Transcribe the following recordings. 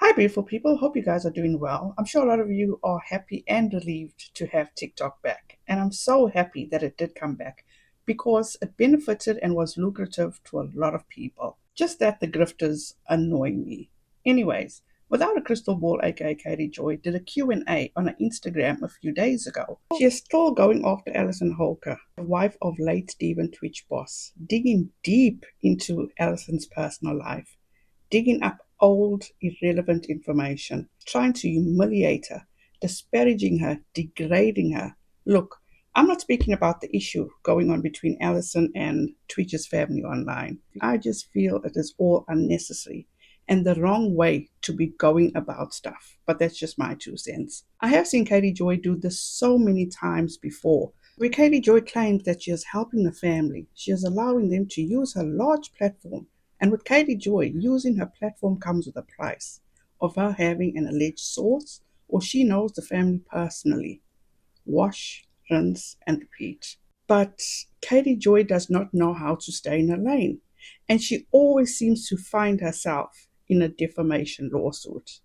Hi, beautiful people. Hope you guys are doing well. I'm sure a lot of you are happy and relieved to have TikTok back. And I'm so happy that it did come back because it benefited and was lucrative to a lot of people. Just that the grifters annoy me. Anyways, Without a Crystal Ball, aka Katie Joy, did a Q&A on her Instagram a few days ago. She is still going after Alison Holker, the wife of late Stephen Twitch boss, digging deep into Alison's personal life, digging up old, irrelevant information, trying to humiliate her, disparaging her, degrading her. Look, I'm not speaking about the issue going on between Alison and Twitch's family online. I just feel it is all unnecessary and the wrong way to be going about stuff. But that's just my 2 cents. I have seen Katie Joy do this so many times before, where Katie Joy claims that she is helping the family. She is allowing them to use her large platform. And with Katie Joy, using her platform comes with a price of her having an alleged source, or she knows the family personally. Wash, rinse, and repeat. But Katie Joy does not know how to stay in her lane, and she always seems to find herself in a defamation lawsuit.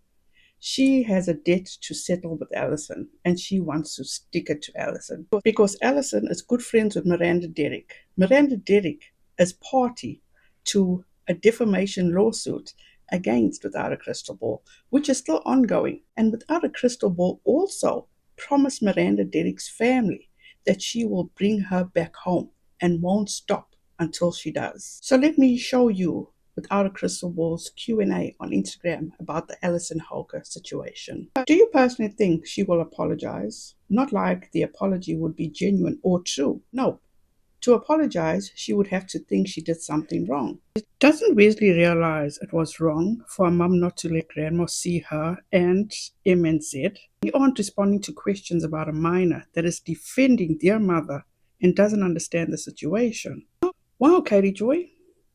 She has a debt to settle with Alison, and she wants to stick it to Alison because Alison is good friends with Miranda Derrick. Miranda Derrick is party to a defamation lawsuit against Without a Crystal Ball, which is still ongoing. And Without a Crystal Ball also promised Miranda Derrick's family that she will bring her back home and won't stop until she does. So let me show you Without a Crystal Ball's Q&A on Instagram about the Alison Holker situation. Do you personally think she will apologize? Not like the apology would be genuine or true. No. To apologize, she would have to think she did something wrong. Doesn't Wesley realize it was wrong for a mum not to let grandma see her and MNZ? You aren't responding to questions about a minor that is defending their mother and doesn't understand the situation. Wow, Katie Joy,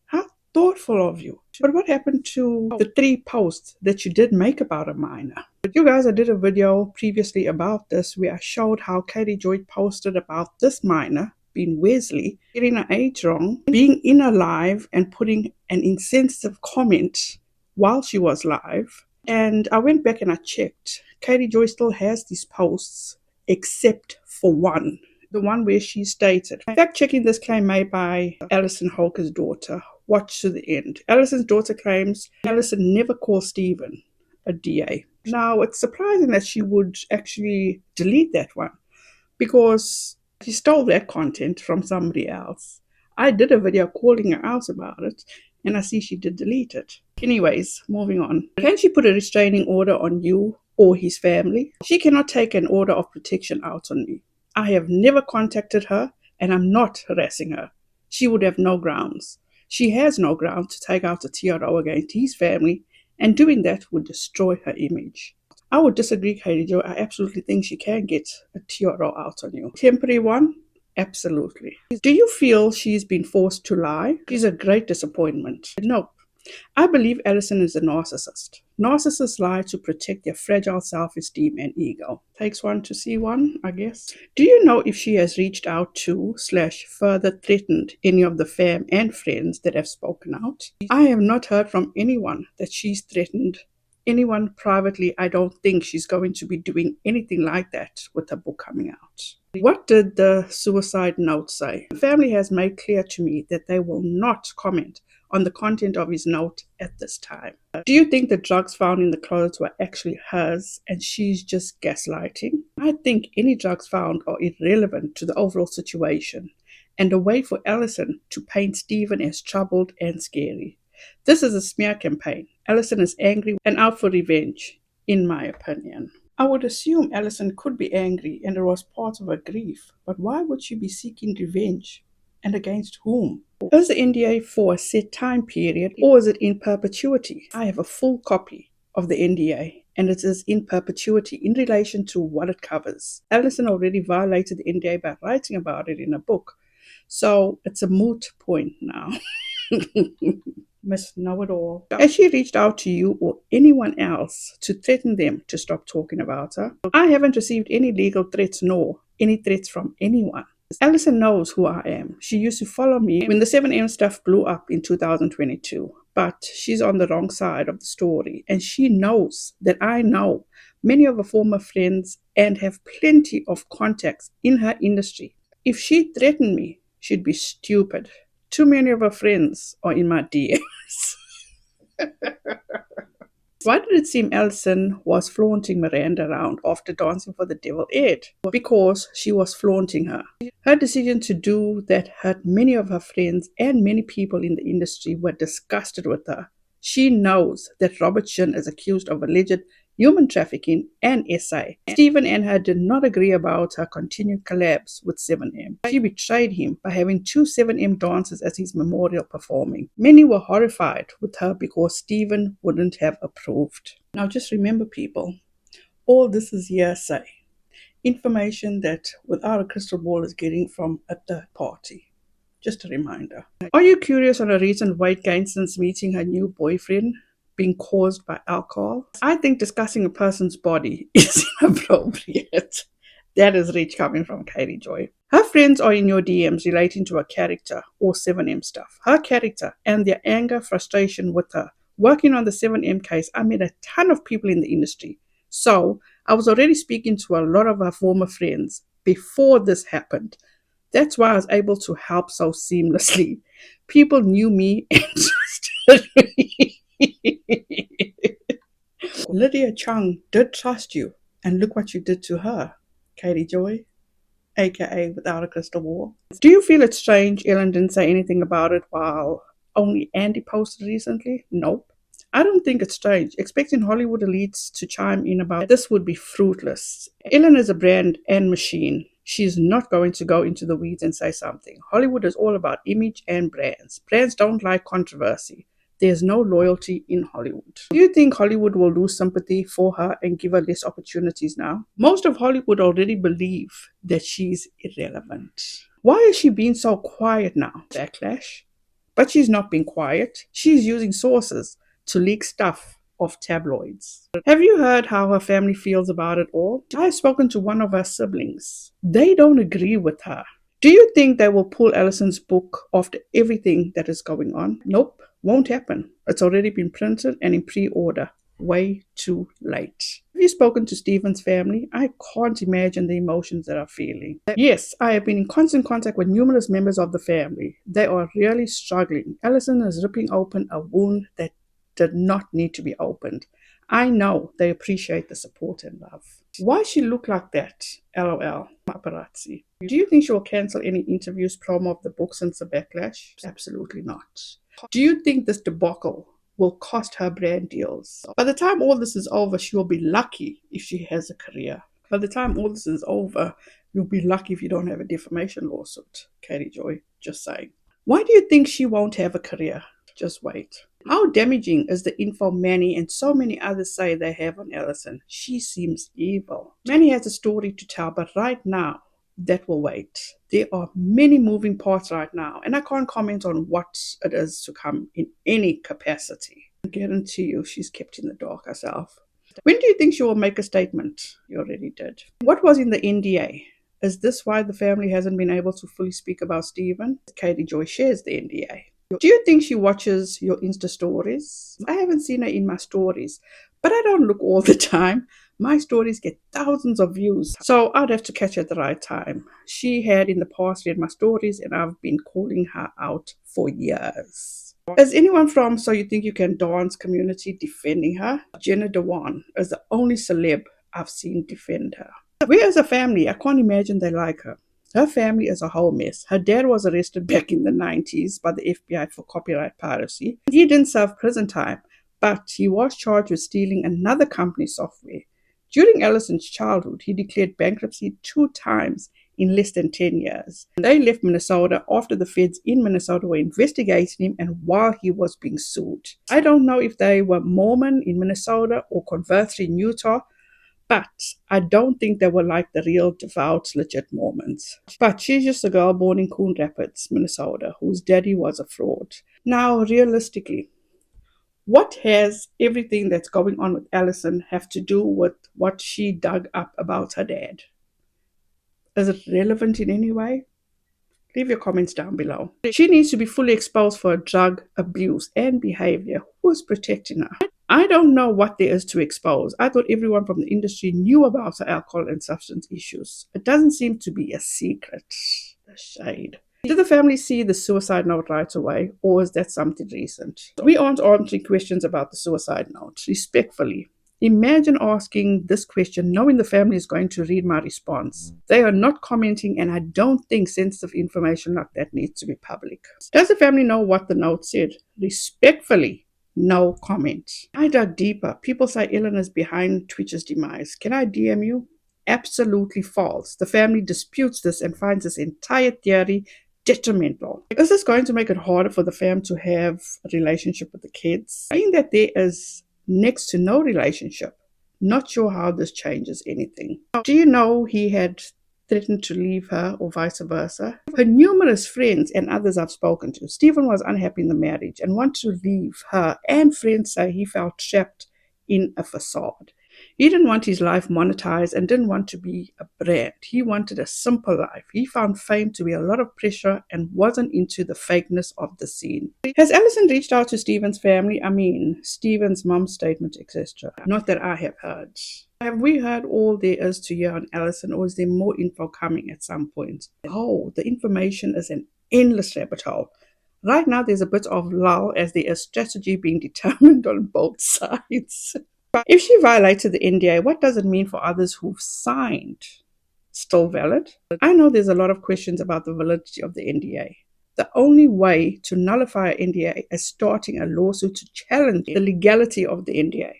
how thoughtful of you. But what happened to the 3 posts that you did make about a minor? But you guys, I did a video previously about this where I showed how Katie Joy posted about this minor being Wesley, getting her age wrong, being in her live and putting an insensitive comment while she was live. And I went back and I checked. Katie Joy still has these posts except for one. The one where she stated, fact-checking this claim made by Alison Holker's daughter. Watch to the end. Alison's daughter claims Alison never called Stephen a DA. Now, it's surprising that she would actually delete that one because she stole that content from somebody else. I did a video calling her out about it, and I see she did delete it. Anyways, moving on. Can she put a restraining order on you or his family? She cannot take an order of protection out on me. I have never contacted her, and I'm not harassing her. She would have no grounds. She has no grounds to take out a TRO against his family, and doing that would destroy her image. I would disagree, Katie Joy. I absolutely think she can get a TRO out on you. Temporary one? Absolutely. Do you feel she's been forced to lie? She's a great disappointment. No. I believe Alison is a narcissist. Narcissists lie to protect their fragile self-esteem and ego. Takes one to see one, I guess. Do you know if she has reached out to / further threatened any of the fam and friends that have spoken out? I have not heard from anyone that she's threatened anyone privately. I don't think she's going to be doing anything like that with her book coming out. What did the suicide note say? The family has made clear to me that they will not comment on the content of his note at this time. Do you think the drugs found in the clothes were actually hers and she's just gaslighting? I think any drugs found are irrelevant to the overall situation and a way for Alison to paint Stephen as troubled and scary. This is a smear campaign. Alison is angry and out for revenge, in my opinion. I would assume Alison could be angry and it was part of her grief, but why would she be seeking revenge? And against whom? Is the NDA for a set time period or is it in perpetuity? I have a full copy of the NDA and it is in perpetuity in relation to what it covers. Alison already violated the NDA by writing about it in a book, so it's a moot point now. Miss Know-it-all. Has she reached out to you or anyone else to threaten them to stop talking about her? I haven't received any legal threats nor any threats from anyone. Alison knows who I am. She used to follow me when the 7M stuff blew up in 2022. but she's on the wrong side of the story, and she knows that I know many of her former friends and have plenty of contacts in her industry. If she threatened me, she'd be stupid. Too many of her friends are in my DMs. Why did it seem Alison was flaunting Miranda around after dancing for the devil aired? Because she was flaunting her. Her decision to do that hurt many of her friends, and many people in the industry were disgusted with her. She knows that Robert Shin is accused of alleged human trafficking and SA. Stephen and her did not agree about her continued collabs with 7M. She betrayed him by having two 7M dancers as his memorial performing. Many were horrified with her because Stephen wouldn't have approved. Now just remember, people, all this is hearsay. Information that without a crystal ball is getting from a third party. Just a reminder. Are you curious on a recent weight gain since meeting her new boyfriend being caused by alcohol? I think discussing a person's body is inappropriate. That is rich coming from Katie Joy. Her friends are in your DMs relating to her character or 7M stuff. Her character and their anger, frustration with her. Working on the 7M case, I met a ton of people in the industry. So I was already speaking to a lot of her former friends before this happened. That's why I was able to help so seamlessly. People knew me and trusted me. Lydia Chung did trust you, and look what you did to her, Katie Joy, aka Without a Crystal Ball. Do you feel it's strange Ellen didn't say anything about it while only Andy posted recently? Nope. I don't think it's strange. Expecting Hollywood elites to chime in about this would be fruitless. Ellen is a brand and machine. She's not going to go into the weeds and say something. Hollywood is all about image and brands. Brands don't like controversy. There's no loyalty in Hollywood. Do you think Hollywood will lose sympathy for her and give her less opportunities now? Most of Hollywood already believe that she's irrelevant. Why is she being so quiet now? Backlash. But she's not being quiet. She's using sources to leak stuff of tabloids. Have you heard how her family feels about it all? I have spoken to one of her siblings. They don't agree with her. Do you think they will pull Alison's book after everything that is going on? Nope, won't happen. It's already been printed and in pre-order. Way too late. Have you spoken to Stephen's family? I can't imagine the emotions that are feeling. Yes, I have been in constant contact with numerous members of the family. They are really struggling. Alison is ripping open a wound that did not need to be opened. I know they appreciate the support and love. Why she look like that? LOL. Paparazzi. Do you think she will cancel any interviews, promo of the book since the backlash? Absolutely not. Do you think this debacle will cost her brand deals? By the time all this is over, she will be lucky if she has a career. By the time all this is over, you'll be lucky if you don't have a defamation lawsuit. Katie Joy, just saying. Why do you think she won't have a career? Just wait. How damaging is the info Manny and so many others say they have on Alison? She seems evil. Manny has a story to tell, but right now, that will wait. There are many moving parts right now, and I can't comment on what it is to come in any capacity. I guarantee you she's kept in the dark herself. When do you think she will make a statement? You already did. What was in the NDA? Is this why the family hasn't been able to fully speak about Stephen? Katie Joy shares the NDA. Do you think she watches your Insta stories? I haven't seen her in my stories, but I don't look all the time. My stories get thousands of views, so I'd have to catch her at the right time. She had in the past read my stories, and I've been calling her out for years. Is anyone from So You Think You Can Dance community defending her? Jenna Dewan is the only celeb I've seen defend her. Where is her family? I can't imagine they like her. Her family is a whole mess. Her dad was arrested back in the 90s by the FBI for copyright piracy. He didn't serve prison time, but he was charged with stealing another company's software. During Alison's childhood, he declared bankruptcy 2 times in less than 10 years. They left Minnesota after the feds in Minnesota were investigating him and while he was being sued. I don't know if they were Mormon in Minnesota or converts in Utah, but I don't think they were like the real devout, legit Mormons. But she's just a girl born in Coon Rapids, Minnesota, whose daddy was a fraud. Now, realistically, what has everything that's going on with Alison have to do with what she dug up about her dad? Is it relevant in any way? Leave your comments down below. She needs to be fully exposed for drug abuse and behavior. Who's protecting her? I don't know what there is to expose. I thought everyone from the industry knew about her alcohol and substance issues. It doesn't seem to be a secret. The shade. Did the family see the suicide note right away, or is that something recent? We aren't answering questions about the suicide note, respectfully. Imagine asking this question knowing the family is going to read my response. They are not commenting, and I don't think sensitive information like that needs to be public. Does the family know what the note said? Respectfully, no comment. I dug deeper. People say Ellen is behind Twitch's demise. Can I DM you? Absolutely false. The family disputes this and finds this entire theory detrimental. Is this going to make it harder for the fam to have a relationship with the kids? Being that there is next to no relationship, not sure how this changes anything. Do you know he had threatened to leave her or vice versa? Her numerous friends and others I've spoken to, Stephen was unhappy in the marriage and wanted to leave her, and friends say he felt trapped in a facade. He didn't want his life monetized and didn't want to be a brand. He wanted a simple life. He found fame to be a lot of pressure and wasn't into the fakeness of the scene. Has Alison reached out to Stephen's family? I mean, Stephen's mom's statement, etc. Not that I have heard. Have we heard all there is to hear on Alison, or is there more info coming at some point? Oh, the information is an endless rabbit hole. Right now, there's a bit of lull as there is strategy being determined on both sides. If she violated the NDA, what does it mean for others who've signed? Still valid? I know there's a lot of questions about the validity of the NDA. The only way to nullify an NDA is starting a lawsuit to challenge the legality of the NDA.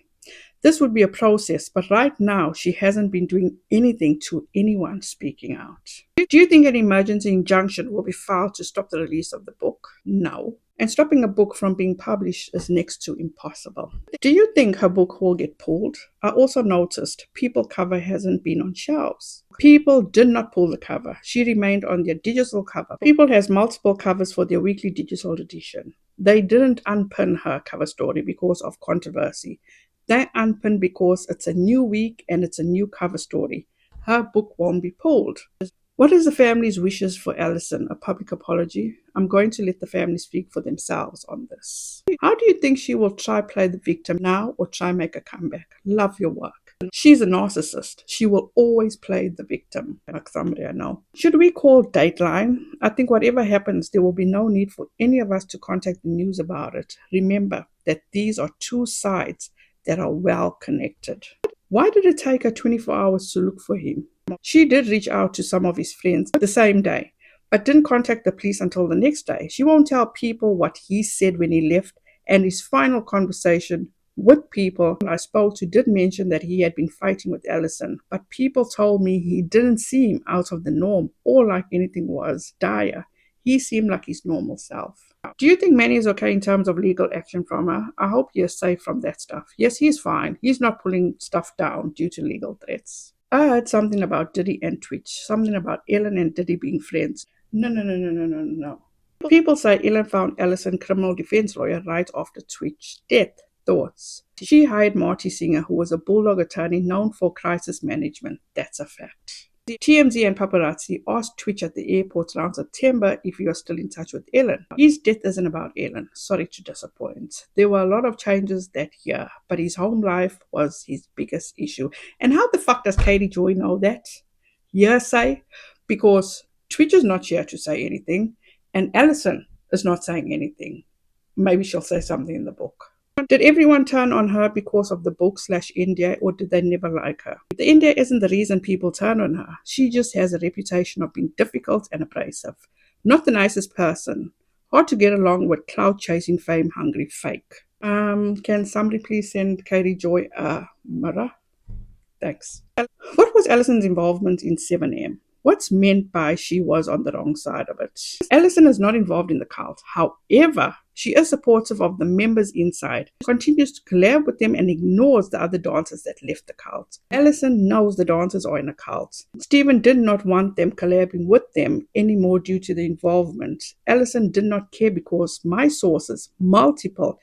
This would be a process, but right now she hasn't been doing anything to anyone speaking out. Do you think an emergency injunction will be filed to stop the release of the book? No. And stopping a book from being published is next to impossible. Do you think her book will get pulled? I also noticed People cover hasn't been on shelves. People did not pull the cover. She remained on their digital cover. People has multiple covers for their weekly digital edition. They didn't unpin her cover story because of controversy. They unpinned because it's a new week and it's a new cover story. Her book won't be pulled. What is the family's wishes for Alison? A public apology? I'm going to let the family speak for themselves on this. How do you think she will try play the victim now or try make a comeback? Love your work. She's a narcissist. She will always play the victim, like somebody I know. Should we call Dateline? I think whatever happens, there will be no need for any of us to contact the news about it. Remember that these are two sides that are well connected. Why did it take her 24 hours to look for him? She did reach out to some of his friends the same day, but didn't contact the police until the next day. She won't tell people what he said when he left, and his final conversation with people I spoke to did mention that he had been fighting with Alison, but people told me he didn't seem out of the norm or like anything was dire. He seemed like his normal self. Do you think Manny is okay in terms of legal action from her? I hope he is safe from that stuff. Yes, he's fine. He's not pulling stuff down due to legal threats. I heard something about Diddy and Twitch, something about Ellen and Diddy being friends. No. People say Ellen found Alison criminal defense lawyer right after Twitch death. Thoughts? She hired Marty Singer, who was a bulldog attorney known for crisis management. That's a fact. TMZ and paparazzi asked Twitch at the airport around September if he was still in touch with Ellen. His death isn't about Ellen. Sorry to disappoint. There were a lot of changes that year, but his home life was his biggest issue. And how the fuck does Katie Joy know that? Hearsay? Because Twitch is not here to say anything, and Alison is not saying anything. Maybe she'll say something in the book. Did everyone turn on her because of the book/India, or did they never like her? The India isn't the reason people turn on her. She just has a reputation of being difficult and abrasive. Not the nicest person. Hard to get along with cloud-chasing, fame-hungry fake. Can somebody please send Katie Joy a mirror? Thanks. What was Alison's involvement in 7am? What's meant by she was on the wrong side of it? Alison is not involved in the cult. However, she is supportive of the members inside, continues to collab with them and ignores the other dancers that left the cult. Alison knows the dancers are in a cult. Stephen did not want them collabing with them anymore due to the involvement. Alison did not care because my sources, multiple,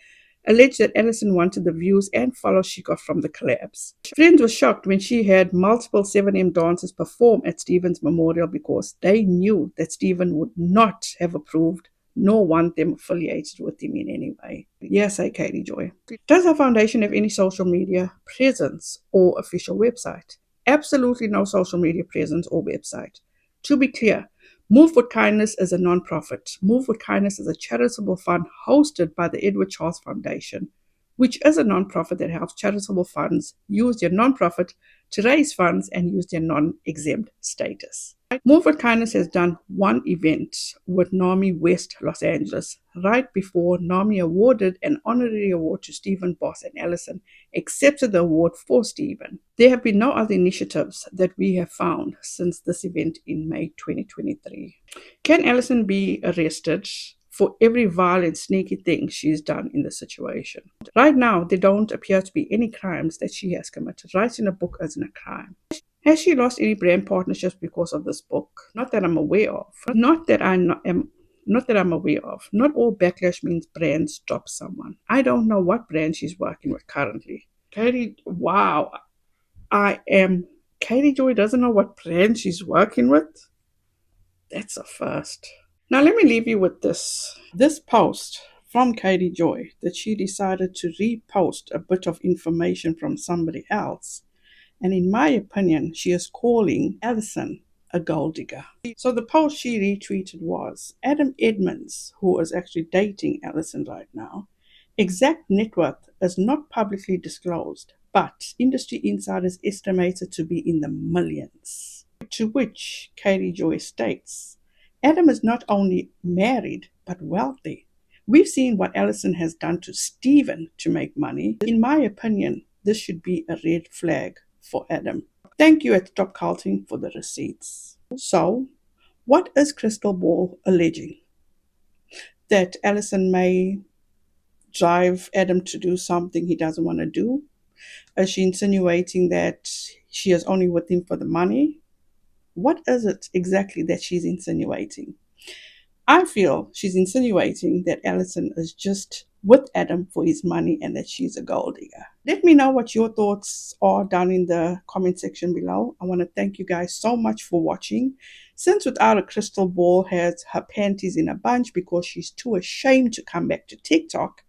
alleged that Alison wanted the views and follows she got from the collabs. Friends were shocked when she had multiple 7M dancers perform at Stephen's memorial because they knew that Stephen would not have approved nor want them affiliated with him in any way. Yes, say Katie Joy. Does our foundation have any social media presence or official website? Absolutely no social media presence or website. To be clear, Move with Kindness is a non-profit. Move with Kindness is a charitable fund hosted by the Edward Charles Foundation, which is a non-profit that helps charitable funds use their non-profit to raise funds and use their non-exempt status. Move with Kindness has done one event with NAMI West Los Angeles right before NAMI awarded an honorary award to Stephen Boss, and Alison accepted the award for Stephen. There have been no other initiatives that we have found since this event in May 2023. Can Alison be arrested for every vile and sneaky thing she's done in the situation? Right now, there don't appear to be any crimes that she has committed. Writing a book isn't a crime. Has she lost any brand partnerships because of this book? Not that I'm aware of. Not that I'm aware of. Not all backlash means brands drop someone. I don't know what brand she's working with currently. Wow. Katie Joy doesn't know what brand she's working with? That's a first. Now let me leave you with this. This post from Katie Joy that she decided to repost a bit of information from somebody else. And in my opinion, she is calling Alison a gold digger. So the post she retweeted was Adam Edmonds, who is actually dating Alison right now. Exact net worth is not publicly disclosed, but industry insiders estimate it to be in the millions. To which Katie Joy states, Adam is not only married, but wealthy. We've seen what Alison has done to Stephen to make money. In my opinion, this should be a red flag for Adam. Thank you at Top Culting for the receipts. So, what is Crystal Ball alleging? That Alison may drive Adam to do something he doesn't want to do? Is she insinuating that she is only with him for the money? What is it exactly that she's insinuating? I feel she's insinuating that Alison is just with Adam for his money and that she's a gold digger. Let me know what your thoughts are down in the comment section below. I want to thank you guys so much for watching. Since Without a Crystal Ball has her panties in a bunch because she's too ashamed to come back to TikTok,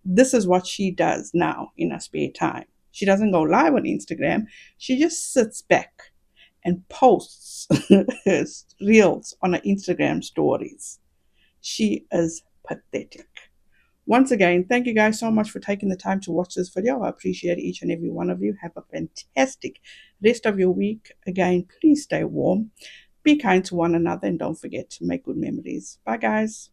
this is what she does now in her spare time. She doesn't go live on Instagram. She just sits back and posts reels on her Instagram stories. She is pathetic. Once again, thank you guys so much for taking the time to watch this video. I appreciate each and every one of you. Have a fantastic rest of your week. Again, please stay warm. Be kind to one another and don't forget to make good memories. Bye, guys.